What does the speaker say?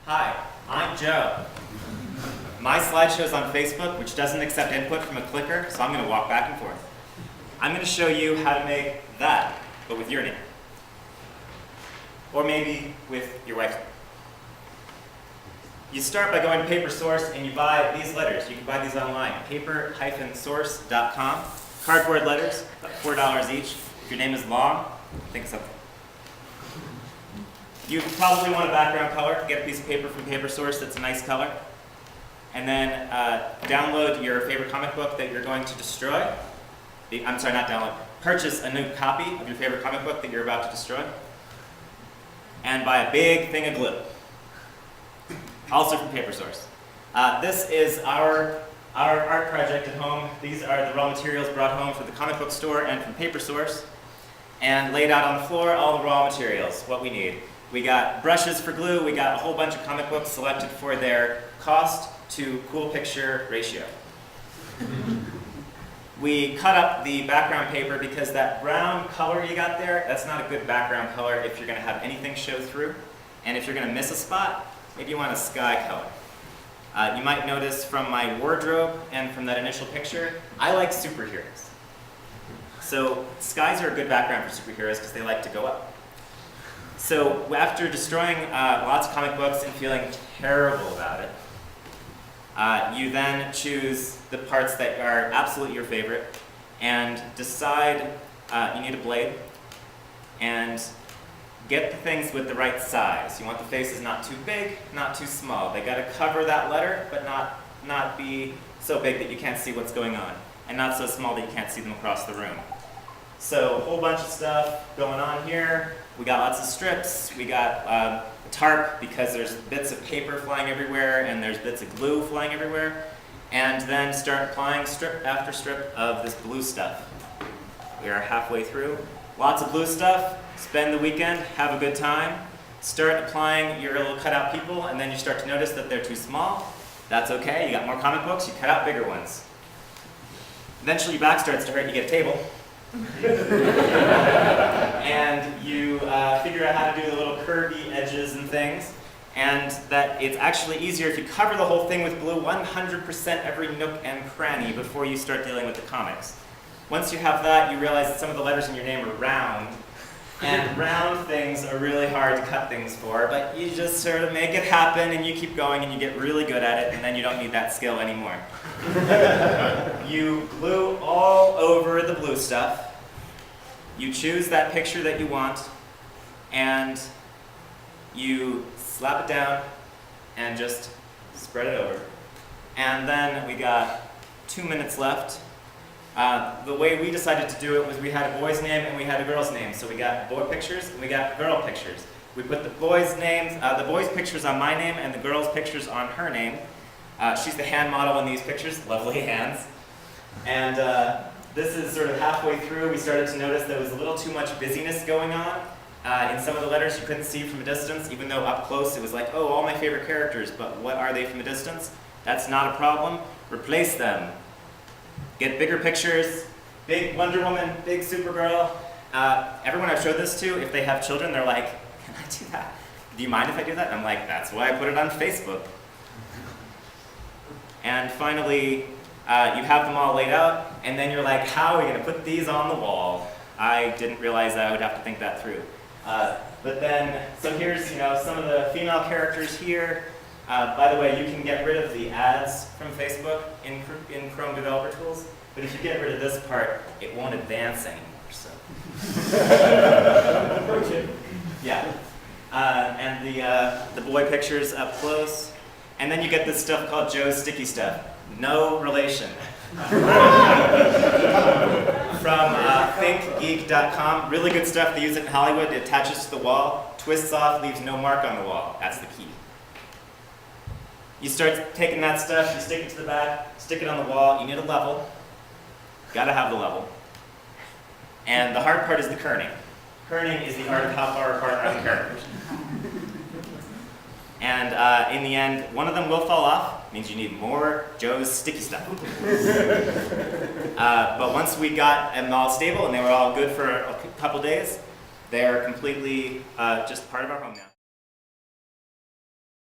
Hi, I'm Joe. My slideshow's on Facebook, which doesn't accept input from a clicker, so I'm going to walk back and forth. I'm going to show you how to make that, but with your name. Or maybe with your wife's name. You start by going to Paper Source and you buy these letters. You can buy these online. paper-source.com. Cardboard letters, about $4 each. If your name is long, think of something. You probably want a background color. Get a piece of paper from Paper Source that's a nice color. And then download your favorite comic book that you're going to destroy. I'm sorry, not download. Purchase a new copy of your favorite comic book that you're about to destroy. And buy a big thing of glue. Also from Paper Source. This is our art project at home. These are the raw materials brought home from the comic book store and from Paper Source. And laid out on the floor, all the raw materials, what we need. We got brushes for glue, we got a whole bunch of comic books selected for their cost to cool picture ratio. We cut up the background paper because that brown color you got there, that's not a good background color if you're going to have anything show through. And if you're going to miss a spot, maybe you want a sky color. You might notice from my wardrobe and from that initial picture, I like superheroes. So skies are a good background for superheroes because they like to go up. So after destroying lots of comic books and feeling terrible about it, you then choose the parts that are absolutely your favorite and decide you need a blade and get the things with the right size. You want the faces not too big, not too small. They got to cover that letter, but not be so big that you can't see what's going on, and not so small that you can't see them across the room. So a whole bunch of stuff going on here. We got lots of strips. We got a tarp because there's bits of paper flying everywhere and there's bits of glue flying everywhere. And then start applying strip after strip of this blue stuff. We are halfway through. Lots of blue stuff. Spend the weekend, have a good time. Start applying your little cutout people, and then you start to notice that they're too small. That's okay. You got more comic books, you cut out bigger ones. Eventually your back starts to hurt, you get a table. And you figure out how to do the little curvy edges and things, and that it's actually easier if you cover the whole thing with glue 100% every nook and cranny before you start dealing with the comics. Once you have that, you realize that some of the letters in your name are round, and round things are really hard to cut things for, but you just sort of make it happen and you keep going and you get really good at it, and then you don't need that skill anymore. You glue all over the blue stuff. You choose that picture that you want, and you slap it down and just spread it over. And then we got 2 minutes left. The way we decided to do it was we had a boy's name and we had a girl's name. So we got boy pictures and we got girl pictures. We put the boys' names, the boys' pictures on my name and the girl's pictures on her name. She's the hand model in these pictures, lovely hands. And this is sort of halfway through. We started to notice there was a little too much busyness going on. In some of the letters you couldn't see from a distance, even though up close it was like, oh, all my favorite characters, but what are they from a distance? That's not a problem. Replace them. Get bigger pictures, big Wonder Woman, big Supergirl. Everyone I've showed this to, if they have children, they're like, can I do that? Do you mind if I do that? And I'm like, that's why I put it on Facebook. And finally, you have them all laid out, and then you're like, how are we going to put these on the wall? I didn't realize that I would have to think that through. But then, so here's some of the female characters here. By the way, you can get rid of the ads from Facebook in Chrome Developer Tools, but if you get rid of this part, it won't advance anymore. So, yeah. And the boy pictures up close, and then you get this stuff called Joe's Sticky Stuff. No relation. From thinkgeek.com, really good stuff. They use it in Hollywood. It attaches to the wall, twists off, leaves no mark on the wall. That's the key. You start taking that stuff, you stick it to the back, stick it on the wall. You need a level. Gotta have the level. And the hard part is the kerning. Kerning is the art of how far apart are the characters. And in the end, one of them will fall off. Means you need more Joe's Sticky Stuff. But once we got them all stable and they were all good for a couple days, they are completely just part of our home now.